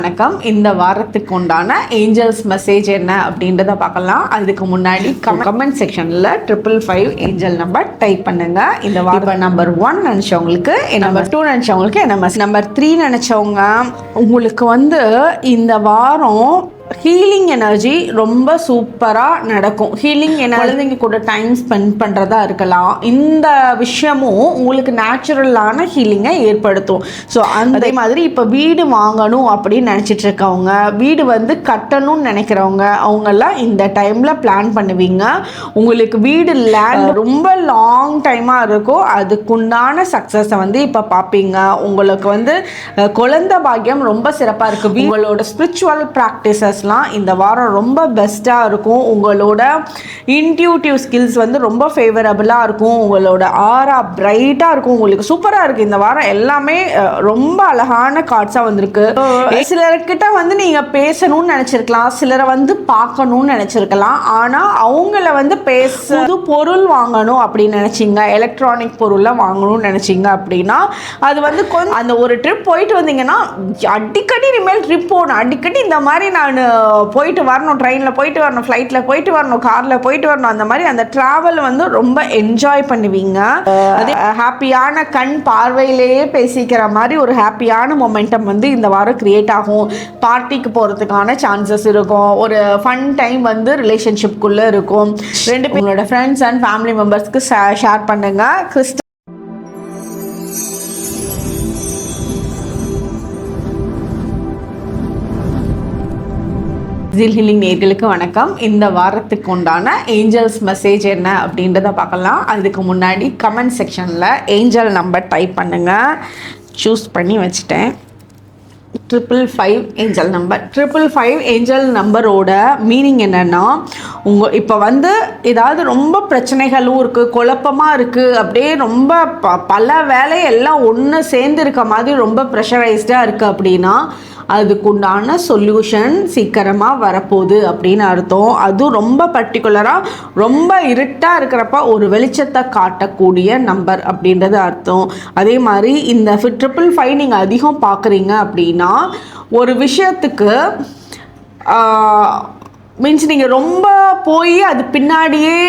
வணக்கம். இந்த வாரத்துக்கு உண்டான ஏஞ்சல்ஸ் மெசேஜ் என்ன அப்படின்றத பார்க்கலாம். அதுக்கு முன்னாடி கமெண்ட் செக்ஷன்ல 555 ஏஞ்சல் நம்பர் டைப் பண்ணுங்க. இந்த வாரம் நம்பர் 1 நினைச்சவங்களுக்கு, நம்பர் 2 நினைச்சவங்களுக்கு, நம்பர் 3 நினைச்சவங்க உங்களுக்கு இந்த வாரம் ஹீலிங் எனர்ஜி ரொம்ப சூப்பராக நடக்கும். ஹீலிங் குழந்தைங்க கூட டைம் ஸ்பெண்ட் பண்ணுறதா இருக்கலாம். இந்த விஷயமும் உங்களுக்கு நேச்சுரலான ஹீலிங்கை ஏற்படுத்தும். ஸோ அதே மாதிரி இப்போ வீடு வாங்கணும் அப்படின்னு நினச்சிட்டு இருக்கவங்க, வீடு கட்டணும்னு நினைக்கிறவங்க, அவங்கெல்லாம் இந்த டைமில் பிளான் பண்ணுவீங்க. உங்களுக்கு வீடு லேண்ட் ரொம்ப லாங் டைமாக இருக்கும். அதுக்குண்டான சக்ஸஸை இப்போ பார்ப்பீங்க. உங்களுக்கு குழந்தை பாக்கியம் ரொம்ப சிறப்பாக இருக்குது. உங்களோட ஸ்பிரிச்சுவல் ப்ராக்டிசஸ் இந்த வாரம் ரொம்ப பெஸ்ட்டாக இருக்கும். உங்களோட இன்ட்யூட்டிவ் ஸ்கில்ஸ் ரொம்ப ஃபேவரபுளாக இருக்கும். உங்களோட ஆரா பிரைட்டாக இருக்கும். உங்களுக்கு சூப்பராக இருக்குது இந்த வாரம். எல்லாமே ரொம்ப அழகான கார்ட்ஸாக வந்திருக்கு. சிலர்கிட்ட நீங்கள் பேசணும்னு நினச்சிருக்கலாம், சிலரை பார்க்கணும்னு நினச்சிருக்கலாம். ஆனால் அவங்கள பேச பொருள் வாங்கணும் அப்படின்னு நினச்சிங்க, எலக்ட்ரானிக் பொருளை வாங்கணும்னு நினச்சிங்க அப்படின்னா அது கொஞ்சம் அந்த ஒரு ட்ரிப் போயிட்டு வந்தீங்கன்னா அடிக்கடி இனிமேல் ட்ரிப் போகணும், அடிக்கடி இந்த மாதிரி நான் போயிட்டு வரணும், ட்ரெயினில் போயிட்டு வரணும், ஃப்ளைட்டில் போயிட்டு வரணும், காரில் போயிட்டு வரணும். அந்த மாதிரி அந்த ட்ராவல் ரொம்ப என்ஜாய் பண்ணுவீங்க. அதே ஹாப்பியான கண் பார்வையிலேயே பேசிக்கிற மாதிரி ஒரு ஹாப்பியான மொமெண்டம் இந்த வாரம் கிரியேட் ஆகும். பார்ட்டிக்கு போகிறதுக்கான சான்சஸ் இருக்கும். ஒரு ஃபன் டைம் ரிலேஷன்ஷிப்குள்ளே இருக்கும். ரெண்டு பேரோட ஃப்ரெண்ட்ஸ் அண்ட் ஃபேமிலி மெம்பர்ஸ்க்கு ஷேர் பண்ணுங்க. ஹீலிங் நேயர்களுக்கு வணக்கம். இந்த வாரத்துக்கு உண்டான ஏஞ்சல்ஸ் மெசேஜ் என்ன அப்படின்றத பார்க்கலாம். அதுக்கு முன்னாடி கமெண்ட் செக்ஷனில் ஏஞ்சல் நம்பர் டைப் பண்ணுங்கள். சூஸ் பண்ணி வச்சுட்டேன். 555 ஏஞ்சல் நம்பர். 555 ஏஞ்சல் நம்பரோட மீனிங் என்னென்னா, இப்போ ஏதாவது ரொம்ப பிரச்சனைகளும் இருக்குது, குழப்பமாக இருக்குது, அப்படியே ரொம்ப பல வேலை எல்லாம் ஒன்று சேர்ந்து இருக்க மாதிரி ரொம்ப ப்ரெஷரைஸ்டாக இருக்குது அப்படின்னா அதுக்குண்டான சொல்யூஷன் சீக்கிரமாக வரப்போகுது அப்படின்னு அர்த்தம். அதுவும் ரொம்ப பர்டிகுலராக ரொம்ப இருட்டாக இருக்கிறப்ப ஒரு வெளிச்சத்தை காட்டக்கூடிய நம்பர் அப்படின்றது அர்த்தம். அதே மாதிரி இந்த 555 நீங்கள் அதிகம் பார்க்குறீங்க அப்படின்னா ஒரு விஷயத்துக்கு மீன்ஸ் நீங்கள் ரொம்ப போய் அது பின்னாடியே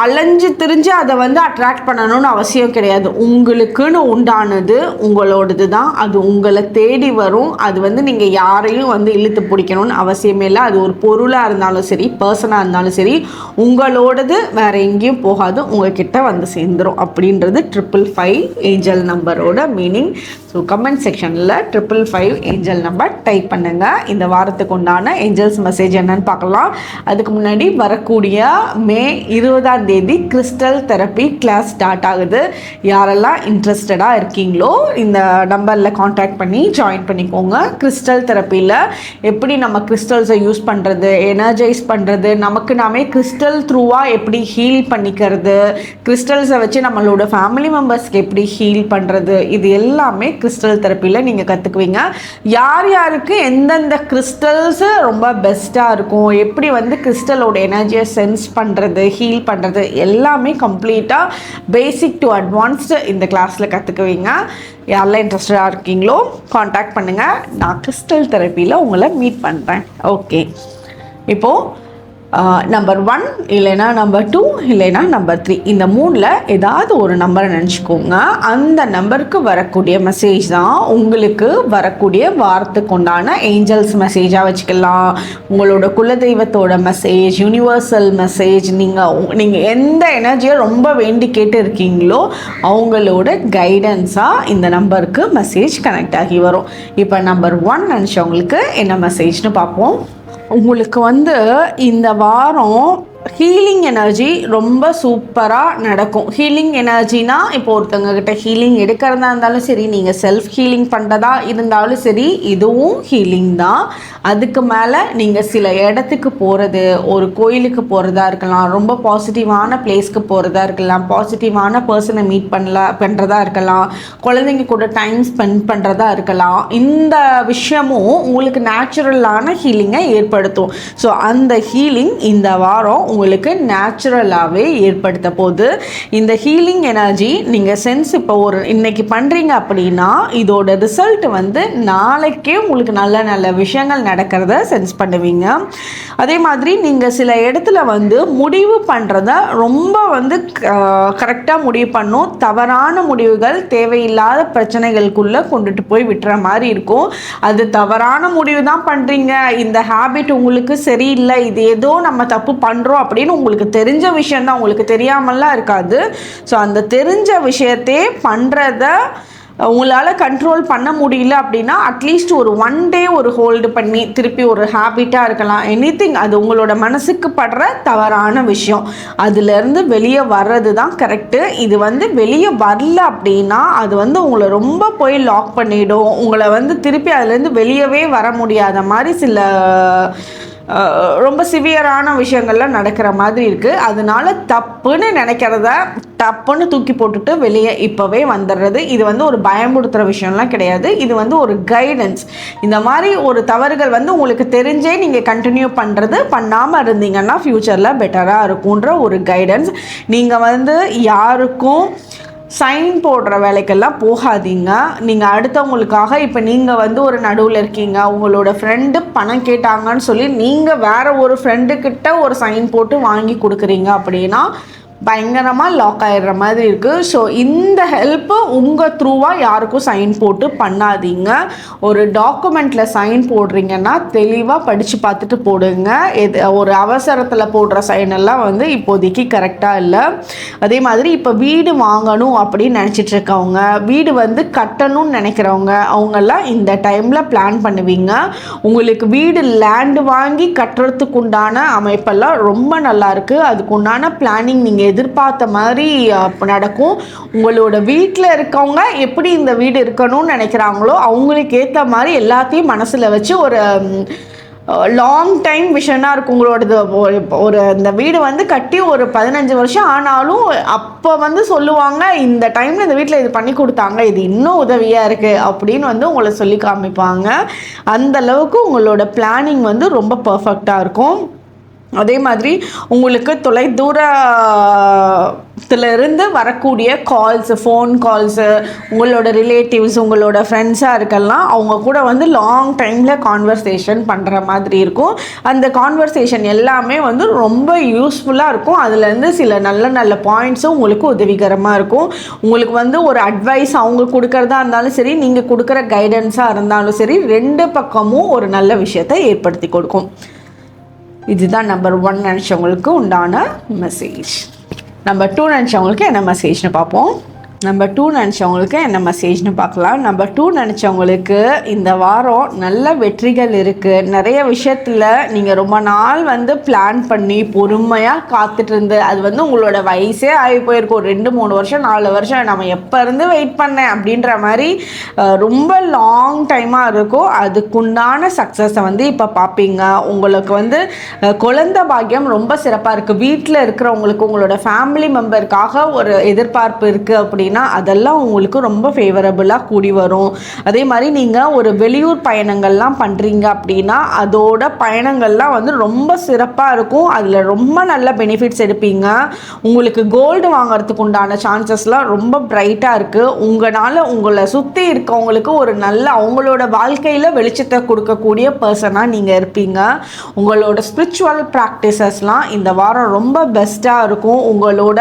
அலைஞ்சு திரிஞ்சு அதை அட்ராக்ட் பண்ணணும்னு அவசியம் கிடையாது. உங்களுக்குன்னு உண்டானது உங்களோடது தான். அது உங்களை தேடி வரும். அது நீங்கள் யாரையும் இழுத்து பிடிக்கணும்னு அவசியமே இல்லை. அது ஒரு பொருளாக இருந்தாலும் சரி, பர்சனாக இருந்தாலும் சரி, உங்களோடது வேறு எங்கேயும் போகாது, உங்ககிட்ட சேர்ந்துடும் அப்படின்றது 555 ஏஞ்சல் நம்பரோட மீனிங். ஸோ கமெண்ட் செக்ஷனில் 555 ஏஞ்சல் நம்பர் டைப் பண்ணுங்கள். இந்த வாரத்துக்கு உண்டான ஏஞ்சல்ஸ் மெசேஜ் என்னன்னு பார்க்கலாம். அதுக்கு முன்னாடி வரக்கூடிய மே 20ஆம் தேதி கிறிஸ்டல் தெரப்பி கிளாஸ் ஸ்டார்ட் ஆகுது. யாரெல்லாம் இன்ட்ரெஸ்டடாக இருக்கீங்களோ இந்த நம்பரில் காண்டாக்ட் பண்ணி ஜாயின் பண்ணிக்கோங்க. கிறிஸ்டல் தெரப்பியில் எப்படி நம்ம கிறிஸ்டல்ஸை யூஸ் பண்ணுறது, எனர்ஜைஸ் பண்ணுறது, நமக்கு நாமே கிறிஸ்டல் த்ரூவாக எப்படி ஹீல் பண்ணிக்கிறது, கிறிஸ்டல்ஸை வச்சு நம்மளோட ஃபேமிலி மெம்பர்ஸ்க்கு எப்படி ஹீல் பண்ணுறது, இது எல்லாமே கிறிஸ்டல் தெரப்பியில் நீங்கள் கற்றுக்குவீங்க. யார் யாருக்கு எந்தெந்த கிறிஸ்டல்ஸு ரொம்ப பெஸ்ட்டாக இருக்கும், எப்படி கிறிஸ்டலோட எனர்ஜியை சென்ஸ் பண்ணுறது, ஹீல் பண்ணுறது, எல்லாமே கம்ப்ளீட்டாக பேசிக் டு அட்வான்ஸ்டு இந்த கிளாஸில் கற்றுக்குவீங்க. யாரெல்லாம் இன்ட்ரெஸ்டடாக இருக்கீங்களோ காண்டாக்ட் பண்ணுங்கள். நான் கிறிஸ்டல் தெரப்பியில் உங்களை மீட் பண்ணுறேன். ஓகே, இப்போது நம்பர் 1 இல்லைனா நம்பர் 2 இல்லைனா நம்பர் 3 இந்த 3ல் ஏதாவது ஒரு நம்பரை நினச்சிக்கோங்க. அந்த நம்பருக்கு வரக்கூடிய மெசேஜ் தான் உங்களுக்கு வரக்கூடிய வாரத்துக்கு உண்டான ஏஞ்சல்ஸ் மெசேஜாக வச்சுக்கலாம். உங்களோட குலதெய்வத்தோட மெசேஜ், யூனிவர்சல் மெசேஜ், நீங்கள் எந்த எனர்ஜியை ரொம்ப வேண்டி கேட்டு இருக்கீங்களோ அவங்களோட கைடன்ஸாக இந்த நம்பருக்கு மெசேஜ் கனெக்ட் ஆகி வரும். இப்போ நம்பர் 1 நினச்சவங்களுக்கு என்ன மெசேஜ்னு பார்ப்போம். உங்களுக்கு இந்த வாரம் ஹீலிங் எனர்ஜி ரொம்ப சூப்பராக நடக்கும். ஹீலிங் எனர்ஜினா இப்போ ஒருத்தவங்கக்கிட்ட ஹீலிங் எடுக்கிறதா இருந்தாலும் சரி, நீங்கள் செல்ஃப் ஹீலிங் பண்ணுறதா இருந்தாலும் சரி, இதுவும் ஹீலிங் தான். அதுக்கு மேலே நீங்கள் சில இடத்துக்கு போகிறது, ஒரு கோயிலுக்கு போகிறதா இருக்கலாம், ரொம்ப பாசிட்டிவான பிளேஸ்க்கு போகிறதா இருக்கலாம், பாசிட்டிவான பர்சனை மீட் பண்ணுறதா இருக்கலாம், குழந்தைங்க கூட டைம் ஸ்பெண்ட் பண்ணுறதா இருக்கலாம். இந்த விஷயமும் உங்களுக்கு நேச்சுரலான ஹீலிங்கை ஏற்படுத்தும். ஸோ அந்த ஹீலிங் இந்த வாரம் உங்களுக்கு நேச்சுரலாகவே ஏற்படுத்த போகுது. இந்த ஹீலிங் எனர்ஜி நீங்கள் சென்ஸ் இப்போ ஒரு இன்னைக்கு பண்ணுறீங்க அப்படின்னா இதோட ரிசல்ட் வந்து நாளைக்கே உங்களுக்கு நல்ல நல்ல விஷயங்கள் நடக்கிறத சென்ஸ் பண்ணுவீங்க. அதே மாதிரி நீங்கள் சில இடத்துல வந்து முடிவு பண்ணுறத ரொம்ப வந்து கரெக்டாக முடிவு பண்ணும். தவறான முடிவுகள் தேவையில்லாத பிரச்சனைகளுக்குள்ளே கொண்டுட்டு போய் விட்டுற மாதிரி இருக்கும். அது தவறான முடிவு தான் பண்ணுறீங்க, இந்த ஹேபிட் உங்களுக்கு சரியில்லை, இது ஏதோ நம்ம தப்பு பண்ணுறோம் அப்படின்னு உங்களுக்கு தெரிஞ்ச விஷயந்தான், உங்களுக்கு தெரியாமலாம் இருக்காது. ஸோ அந்த தெரிஞ்ச விஷயத்தே பண்ணுறத உங்களால் கண்ட்ரோல் பண்ண முடியல அப்படின்னா அட்லீஸ்ட் ஒரு 1 டே ஒரு ஹோல்டு பண்ணி திருப்பி ஒரு ஹேபிட்டாக இருக்கலாம், எனிதிங், அது உங்களோட மனசுக்கு படுற தவறான விஷயம், அதுலேருந்து வெளியே வர்றது தான் கரெக்டு. இது வந்து வெளியே வரல அப்படின்னா அது வந்து உங்களை ரொம்ப போய் லாக் பண்ணிடும். உங்களை வந்து திருப்பி அதுலேருந்து வெளியவே வர முடியாத மாதிரி சில ரொம்ப சிவியரான விஷயங்கள்லாம் நடக்கிற மாதிரி இருக்குது. அதனால தப்புன்னு நினைக்கிறத தப்புன்னு தூக்கி போட்டுட்டு வெளியே இப்போவே வந்துடுறது. இது வந்து ஒரு பயமுடுத்துகிற விஷயம்லாம் கிடையாது, இது வந்து ஒரு கைடன்ஸ். இந்த மாதிரி ஒரு தவறுகள் வந்து உங்களுக்கு தெரிஞ்சே நீங்கள் கண்டினியூ பண்ணுறது பண்ணாமல் இருந்தீங்கன்னா ஃப்யூச்சரில் பெட்டராக இருக்குன்ற ஒரு கைடன்ஸ். நீங்கள் வந்து யாருக்கும் சைன் போடுற வேலைக்கெல்லாம் போகாதீங்க. நீங்கள் அடுத்தவங்களுக்காக இப்போ நீங்கள் வந்து ஒரு நடுவில் இருக்கீங்க, உங்களோட ஃப்ரெண்டு பணம் கேட்டாங்கன்னு சொல்லி நீங்கள் வேறு ஒரு ஃப்ரெண்டுக்கிட்ட ஒரு சைன் போட்டு வாங்கி கொடுக்குறீங்க அப்படின்னா பயங்கரமாக லாக் ஆகிடுற மாதிரி இருக்குது. ஸோ இந்த ஹெல்ப்பு உங்கள் த்ரூவாக யாருக்கும் சைன் போட்டு பண்ணாதீங்க. ஒரு டாக்குமெண்ட்டில் சைன் போடுறீங்கன்னா தெளிவாக படித்து பார்த்துட்டு போடுங்க. ஒரு அவசரத்தில் போடுற சைனெல்லாம் வந்து இப்போதைக்கு கரெக்டாக இல்லை. அதே மாதிரி இப்போ வீடு வாங்கணும் அப்படின்னு நினச்சிட்ருக்கவங்க, வீடு வந்து கட்டணும்னு நினைக்கிறவங்க, அவங்கெல்லாம் இந்த டைமில் பிளான் பண்ணுவீங்க. உங்களுக்கு வீடு லேண்டு வாங்கி கட்டுறதுக்கு உண்டான அமைப்பெல்லாம் ரொம்ப நல்லாயிருக்கு. அதுக்கு உண்டான பிளானிங் நீங்கள் எதிர்பார்த்த மாதிரி நடக்கும். உங்களோட வீட்டில் இருக்கவங்க எப்படி இந்த வீடு இருக்கணும்னு நினைக்கிறாங்களோ அவங்களுக்கு ஏற்ற மாதிரி எல்லாத்தையும் மனசில் வச்சு ஒரு லாங் டைம் விஷனாக இருக்கும் உங்களோடது. ஒரு இந்த வீடு வந்து கட்டி ஒரு 15 வருஷம் ஆனாலும் அப்போ வந்து சொல்லுவாங்க இந்த டைமில் இந்த வீட்டில் இது பண்ணி கொடுத்தாங்க, இது இன்னும் உதவியாக இருக்குது அப்படின்னு வந்து உங்களை சொல்லி காமிப்பாங்க. அந்தளவுக்கு உங்களோட பிளானிங் வந்து ரொம்ப பர்ஃபெக்டாக இருக்கும். அதே மாதிரி உங்களுக்கு தொலைதூரத்திலிருந்து வரக்கூடிய கால்ஸு, ஃபோன் கால்ஸு, உங்களோட ரிலேட்டிவ்ஸ், உங்களோட ஃப்ரெண்ட்ஸாக இருக்கலாம், அவங்க கூட வந்து லாங் டைமில் கான்வர்சேஷன் பண்ணுற மாதிரி இருக்கும். அந்த கான்வர்சேஷன் எல்லாமே வந்து ரொம்ப யூஸ்ஃபுல்லாக இருக்கும். அதுலேருந்து சில நல்ல நல்ல பாயிண்ட்ஸும் உங்களுக்கு உதவிகரமாக இருக்கும். உங்களுக்கு வந்து ஒரு அட்வைஸ் அவங்க கொடுக்குறதா இருந்தாலும் சரி, நீங்கள் கொடுக்குற கைடன்ஸாக இருந்தாலும் சரி, 2 பக்கமும் ஒரு நல்ல விஷயத்தை ஏற்படுத்தி கொடுக்கும். இதுதான் நம்பர் 1 நினச்சவங்களுக்கு உண்டான மெசேஜ். நம்பர் 2 நினச்சவங்களுக்கு என்ன மெசேஜ்னு பார்ப்போம். நம்பர் 2 நினச்சவங்களுக்கு என்ன மெசேஜ்னு பார்க்கலாம். நம்பர் 2 நினச்சவங்களுக்கு இந்த வாரம் நல்ல வெற்றிகள் இருக்குது. நிறைய விஷயத்தில் நீங்கள் ரொம்ப நாள் வந்து பிளான் பண்ணி பொறுமையாக காத்துட்டு இருந்து, அது வந்து உங்களோட வயசே ஆகி போயிருக்கும், 2-3 வருஷம் 4 வருஷம் நம்ம எப்போ இருந்து வெயிட் பண்ணேன் அப்படின்ற மாதிரி ரொம்ப லாங் டைமாக இருக்கும். அதுக்குண்டான சக்ஸஸை வந்து இப்போ பார்ப்பீங்க. உங்களுக்கு வந்து குழந்தை பாக்கியம் ரொம்ப சிறப்பாக இருக்குது. வீட்டில் இருக்கிறவங்களுக்கு உங்களோட ஃபேமிலி மெம்பருக்காக ஒரு எதிர்பார்ப்பு இருக்குது அப்படின்னா அதெல்லாம் உங்களுக்கு ரொம்ப ஃபேவரபுளாக கூடி வரும். அதே மாதிரி நீங்கள் ஒரு வெளியூர் பயணங்கள்லாம் பண்ணுறீங்க அப்படின்னா அதோட பயணங்கள்லாம் வந்து ரொம்ப சிறப்பாக இருக்கும். அதில் ரொம்ப நல்ல பெனிஃபிட்ஸ் எடுப்பீங்க. உங்களுக்கு கோல்டு வாங்கிறதுக்கு உண்டான சான்சஸ்லாம் ரொம்ப பிரைட்டாக இருக்குது. உங்களால் உங்களை சுற்றி இருக்கவங்களுக்கு ஒரு நல்ல அவங்களோட வாழ்க்கையில் வெளிச்சத்தை கொடுக்கக்கூடிய பர்சனாக நீங்கள் இருப்பீங்க. உங்களோட ஸ்பிரிச்சுவல் ப்ராக்டிசஸ்லாம் இந்த வாரம் ரொம்ப பெஸ்ட்டாக இருக்கும். உங்களோட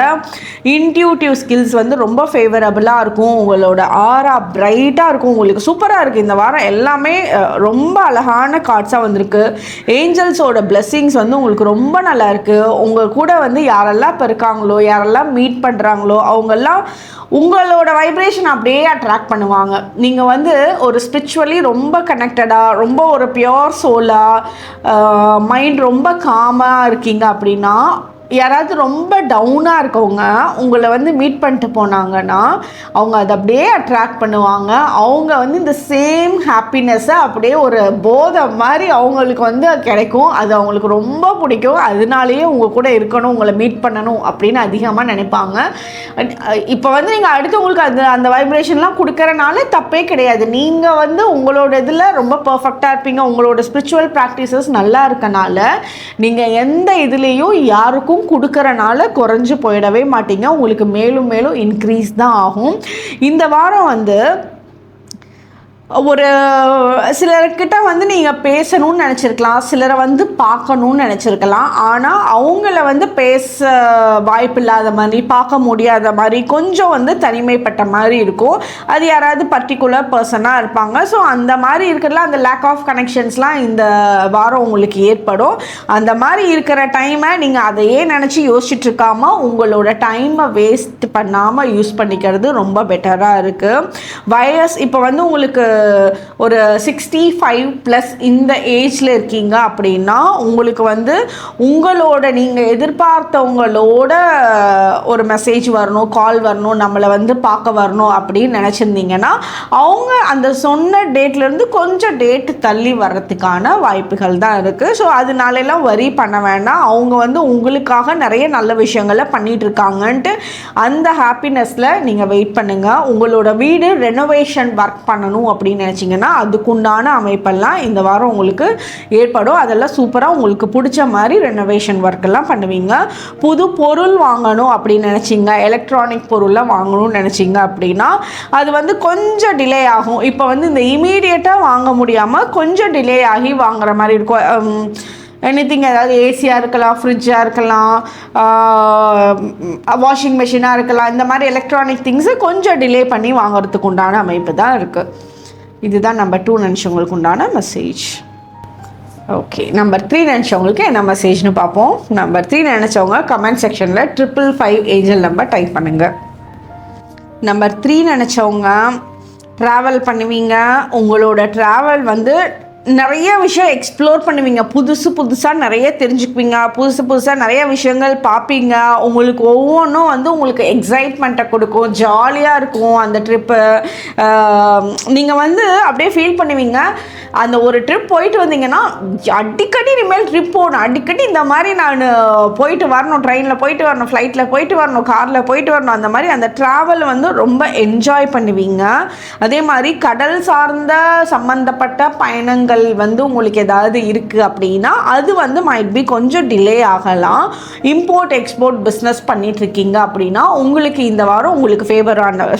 இன்ட்யூட்டிவ் ஸ்கில்ஸ் வந்து ரொம்ப ஃபேவரபுளாக இருக்கும். உங்களோட ஆரா பிரைட்டாக இருக்கும். உங்களுக்கு சூப்பராக இருக்குது இந்த வாரம். எல்லாமே ரொம்ப அழகான கார்ட்ஸாக வந்திருக்கு. ஏஞ்சல்ஸோட பிளெஸ்ஸிங்ஸ் வந்து உங்களுக்கு ரொம்ப நல்லா இருக்குது. உங்கள் கூட வந்து யாரெல்லாம் இப்போ இருக்காங்களோ, யாரெல்லாம் மீட் பண்ணுறாங்களோ அவங்கெல்லாம் உங்களோட வைப்ரேஷன் அப்படியே அட்ராக்ட் பண்ணுவாங்க. நீங்கள் வந்து ஒரு ஸ்பிரிச்சுவலி ரொம்ப கனெக்டடாக, ரொம்ப ஒரு பியோர் சோலாக, மைண்ட் ரொம்ப காமாக இருக்கீங்க அப்படின்னா யாராவது ரொம்ப டவுனாக இருக்கவங்க உங்களை வந்து மீட் பண்ணிட்டு போனாங்கன்னா அவங்க அதை அப்படியே அட்ராக்ட் பண்ணுவாங்க. அவங்க வந்து இந்த சேம் ஹாப்பினஸ்ஸை அப்படியே ஒரு போதை மாதிரி அவங்களுக்கு வந்து கிடைக்கும். அது அவங்களுக்கு ரொம்ப பிடிக்கும். அதனாலேயே உங்கள் கூட இருக்கணும், உங்களை மீட் பண்ணணும் அப்படின்னு அதிகமாக நினைப்பாங்க. இப்போ வந்து நீங்கள் அடுத்தவங்களுக்கு அந்த வைப்ரேஷன்லாம் கொடுக்கறனால தப்பே கிடையாது. நீங்கள் வந்து உங்களோட இதில் ரொம்ப பர்ஃபெக்டாக இருப்பீங்க. உங்களோட ஸ்பிரிச்சுவல் ப்ராக்டிசஸ் நல்லா இருக்கனால நீங்கள் எந்த இதுலேயும் யாருக்கும் கொடுக்கறனால குறைஞ்சு போயிடவே மாட்டீங்க. உங்களுக்கு மேலும் மேலும் இன்க்ரீஸ் தான் ஆகும். இந்த வாரம் வந்து ஒரு சிலர்கிட்ட வந்து நீங்கள் பேசணும்னு நினச்சிருக்கலாம், சிலரை வந்து பார்க்கணுன்னு நினச்சிருக்கலாம். ஆனால் அவங்கள வந்து பேச வாய்ப்பு இல்லாத மாதிரி, பார்க்க முடியாத மாதிரி, கொஞ்சம் வந்து தனிமைப்பட்ட மாதிரி இருக்கும். அது யாராவது பர்டிகுலர் பர்சனாக இருப்பாங்க. ஸோ அந்த மாதிரி இருக்கிறதுல அந்த லேக் ஆஃப் கனெக்ஷன்ஸ்லாம் இந்த வாரம் உங்களுக்கு ஏற்படும். அந்த மாதிரி இருக்கிற டைமை நீங்கள் அதையே நினச்சி யோசிச்சுட்டு இருக்காம உங்களோட டைமை வேஸ்ட் பண்ணாமல் யூஸ் பண்ணிக்கிறது ரொம்ப பெட்டராக இருக்குது. வயசு இப்போ வந்து உங்களுக்கு ஒரு 65+ இந்த ஏஜில் இருக்கீங்க அப்படின்னா உங்களுக்கு வந்து உங்களோட நீங்கள் எதிர்பார்த்தவங்களோட ஒரு மெசேஜ் வரணும், கால் வரணும், நம்மளை வந்து பார்க்க வரணும் அப்படின்னு நினச்சிருந்தீங்கன்னா அவங்க அந்த சொன்ன டேட்லேருந்து கொஞ்சம் டேட் தள்ளி வர்றதுக்கான வாய்ப்புகள் தான் இருக்குது. ஸோ அதனாலெல்லாம் வரி பண்ண வேண்டாம். அவங்க வந்து உங்களுக்காக நிறைய நல்ல விஷயங்களை பண்ணிகிட்டு இருக்காங்கன்ட்டு அந்த ஹாப்பினஸில் நீங்கள் வெயிட் பண்ணுங்கள். உங்களோட வீடு ரெனோவேஷன் ஒர்க் பண்ணணும் அப்படின்னு நினச்சிங்கன்னா அதுக்குண்டான அமைப்பெல்லாம் இந்த வாரம் உங்களுக்கு ஏற்படும். அதெல்லாம் சூப்பராக உங்களுக்கு பிடிச்ச மாதிரி ரெனோவேஷன் ஒர்க்கெல்லாம் பண்ணுவீங்க. புது பொருள் வாங்கணும் அப்படின்னு நினச்சிங்க, எலக்ட்ரானிக் பொருள்லாம் வாங்கணும்னு நினச்சிங்க அப்படின்னா அது வந்து கொஞ்சம் டிலே ஆகும். இப்போ வந்து இந்த இமீடியட்டாக வாங்க முடியாமல் கொஞ்சம் டிலே ஆகி வாங்குற மாதிரி இருக்கும். எனிதிங், ஏதாவது ஏசியாக இருக்கலாம், ஃப்ரிட்ஜாக இருக்கலாம், வாஷிங் மிஷினாக இருக்கலாம். இந்த மாதிரி எலக்ட்ரானிக் திங்ஸை கொஞ்சம் டிலே பண்ணி வாங்குறதுக்கு உண்டான அமைப்பு தான் இருக்குது. இதுதான் நம்பர் 2 நினச்சவங்களுக்கு உண்டான மெசேஜ். ஓகே, நம்பர் 3 நினச்சவங்களுக்கு என்ன மெசேஜ்னு பார்ப்போம். நம்பர் 3 நினச்சவங்க கமெண்ட் செக்ஷனில் 555 ஏஞ்சல் நம்பர் டைப் பண்ணுங்கள். நம்பர் 3 நினச்சவங்க ட்ராவல் பண்ணுவீங்க. உங்களோட ட்ராவல் வந்து நிறைய விஷயம் எக்ஸ்ப்ளோர் பண்ணுவீங்க. புதுசாக நிறைய தெரிஞ்சுக்குவீங்க. புதுசாக நிறைய விஷயங்கள் பார்ப்பீங்க. உங்களுக்கு ஒவ்வொன்றும் வந்து உங்களுக்கு எக்ஸைட்மெண்ட்டை கொடுக்கும், ஜாலியாக இருக்கும் அந்த ட்ரிப்பு. நீங்கள் வந்து அப்படியே ஃபீல் பண்ணுவீங்க. அந்த ஒரு ட்ரிப் போயிட்டு வந்தீங்கன்னா அடிக்கடி இனிமேல் ட்ரிப் போகணும், அடிக்கடி இந்த மாதிரி நான் போயிட்டு வரணும், ட்ரெயினில் போயிட்டு வரணும், ஃப்ளைட்டில் போயிட்டு வரணும், காரில் போயிட்டு வரணும். அந்த மாதிரி அந்த ட்ராவல் வந்து ரொம்ப என்ஜாய் பண்ணுவீங்க. அதே மாதிரி கடல் சார்ந்த சம்மந்தப்பட்ட பயணங்கள் வந்து உங்களுக்கு ஏதாவது இருக்குது அப்படின்னா அது வந்து மைட் பி கொஞ்சம் டிலே ஆகலாம். இம்போர்ட் எக்ஸ்போர்ட் பிஸ்னஸ் பண்ணிகிட்ருக்கீங்க அப்படின்னா உங்களுக்கு இந்த வாரம் உங்களுக்கு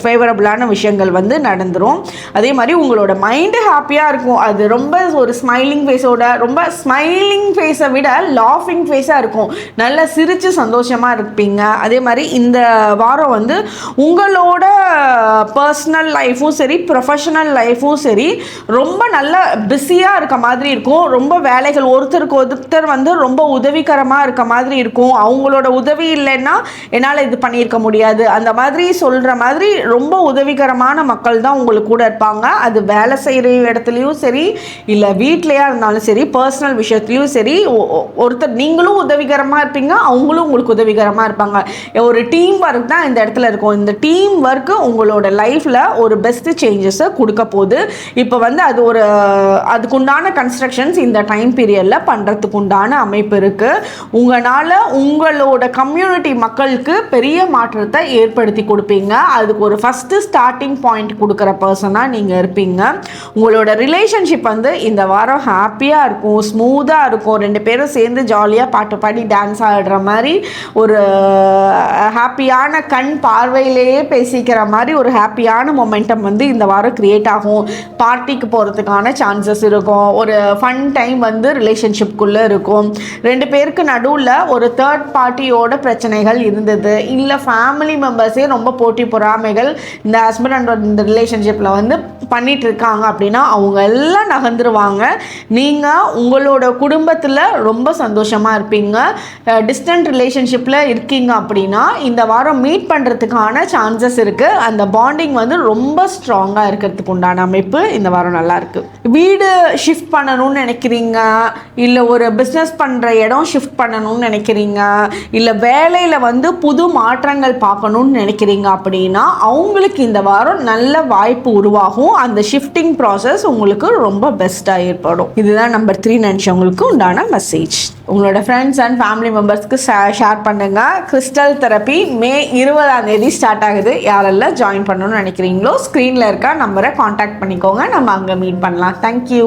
ஃபேவரபுளான விஷயங்கள் வந்து நடந்துடும். அதே மாதிரி உங்களோட மைண்டு ஹாப்பியாக இருக்கும். அது ரொம்ப ஒரு ஸ்மைலிங் ஃபேஸோட, ரொம்ப ஸ்மைலிங் ஃபேஸை விட லாஃபிங் ஃபேஸாக இருக்கும். நல்லா சிரித்து சந்தோஷமாக இருப்பீங்க. அதே மாதிரி இந்த வாரம் வந்து உங்களோட பர்சனல் லைஃப்பும் சரி, ப்ரொஃபஷனல் லைஃப்பும் சரி ரொம்ப நல்ல பிஸியாக இருக்க மாதிரி இருக்கும். ரொம்ப வேலைகள் ஒருத்தருக்கு ஒருத்தர் வந்து ரொம்ப உதவிகரமாக இருக்க மாதிரி இருக்கும். அவங்களோட உதவி இல்லைன்னா என்னால் இது பண்ணியிருக்க முடியாது அந்த மாதிரி சொல்கிற மாதிரி ரொம்ப உதவிகரமான மக்கள் தான் உங்களுக்கு கூட இருப்பாங்க. அது வேலை செய்கிற இடத்துலையும் சரி, இல்லை வீட்லையா இருந்தாலும் சரி, பர்சனல் விஷயத்துலையும் சரி, ஒருத்தர் நீங்களும் உதவிகரமாக இருப்பீங்க, அவங்களும் உங்களுக்கு உதவிகரமாக இருப்பாங்க. ஒரு டீம் ஒர்க் தான் இந்த இடத்துல இருக்கும். இந்த டீம் ஒர்க்கு உங்களோட லைஃப்பில் ஒரு பெஸ்ட் சேஞ்சஸை கொடுக்க போகுது. இப்போ வந்து அது ஒரு அதுக்குண்டான கன்ஸ்ட்ரக்ஷன்ஸ் இந்த டைம் பீரியடில் பண்ணுறதுக்கு உண்டான அமைப்பு இருக்குது. உங்களால் உங்களோட கம்யூனிட்டி மக்களுக்கு பெரிய மாற்றத்தை ஏற்படுத்தி கொடுப்பீங்க. அதுக்கு ஒரு ஃபஸ்ட்டு ஸ்டார்டிங் பாயிண்ட் கொடுக்குற பர்சனாக நீங்கள் இருப்பீங்க. உங்களோட ரிலேஷன்ஷிப் வந்து இந்த வாரம் ஹாப்பியாக இருக்கும், ஸ்மூத்தாக இருக்கும். 2 பேரும் சேர்ந்து ஜாலியாக பாட்டு பாடி டான்ஸ் ஆடுற மாதிரி ஒரு ஹாப்பியான கண் பார்வையிலேயே பேசிக்கிற மாதிரி ஒரு ஹாப்பியான மொமெண்டம் வந்து இந்த வாரம் க்ரியேட் ஆகும். பார்ட்டிக்கு போகிறதுக்கான சான்சஸ் இருக்கும். ஒரு ஃபன் டைம் வந்து ரிலேஷன்ஷிப்குள்ளே இருக்கும். 2 பேருக்கு நடுவில் ஒரு தேர்ட் பார்ட்டியோட பிரச்சனைகள் இருந்தது, இல்லை ஃபேமிலி மெம்பர்ஸே ரொம்ப போட்டி பொறாமைகள் இந்த ஹஸ்பண்ட் அண்ட் இந்த ரிலேஷன்ஷிப்பில் வந்து பண்ணிகிட்டு இருக்காங்க அப்படின்னா அவங்க எல்லாம் நகர்ந்துருவாங்க. நீங்கள் உங்களோட குடும்பத்தில் ரொம்ப சந்தோஷமாக இருப்பீங்க. டிஸ்டன்ட் ரிலேஷன்ஷிப்பில் இருக்கீங்க அப்படின்னா இந்த வாரம் மீட் பண்ணுறதுக்கான சான்சஸ் இருக்குது. அந்த பாண்டிங் வந்து ரொம்ப ஸ்ட்ராங்காக இருக்கிறதுக்கு உண்டான அமைப்பு இந்த வாரம் நல்லா இருக்குது. வீடு ஷிஃப்ட் பண்ணணும்னு நினைக்கிறீங்க, இல்லை ஒரு பிஸ்னஸ் பண்ணுற இடம் ஷிஃப்ட் பண்ணணும்னு நினைக்கிறீங்க, இல்லை வேலையில் வந்து புது மாற்றங்கள் பார்க்கணும்னு நினைக்கிறீங்க அப்படின்னா அவங்களுக்கு இந்த வாரம் நல்ல வாய்ப்பு உருவாகும். அந்த ஷிஃப்டிங் ப்ராசஸ் உங்களுக்கு ரொம்ப பெஸ்ட்டாக ஏற்படும். இதுதான் நம்பர் 3 நினச்சவங்களுக்கு உண்டான மெசேஜ். உங்களோட ஃப்ரெண்ட்ஸ் அண்ட் ஃபேமிலி மெம்பர்ஸ்க்கு ஷேர் பண்ணுங்கள். கிறிஸ்டல் தெரப்பி மே 20 ஸ்டார்ட் ஆகுது. யாரெல்லாம் ஜாயின் பண்ணணும்னு நினைக்கிறீங்களோ ஸ்க்ரீனில் இருக்க நம்பரை காண்டாக்ட் பண்ணிக்கோங்க. நம்ம அங்கே மீட் பண்ணலாம். தேங்க்யூ.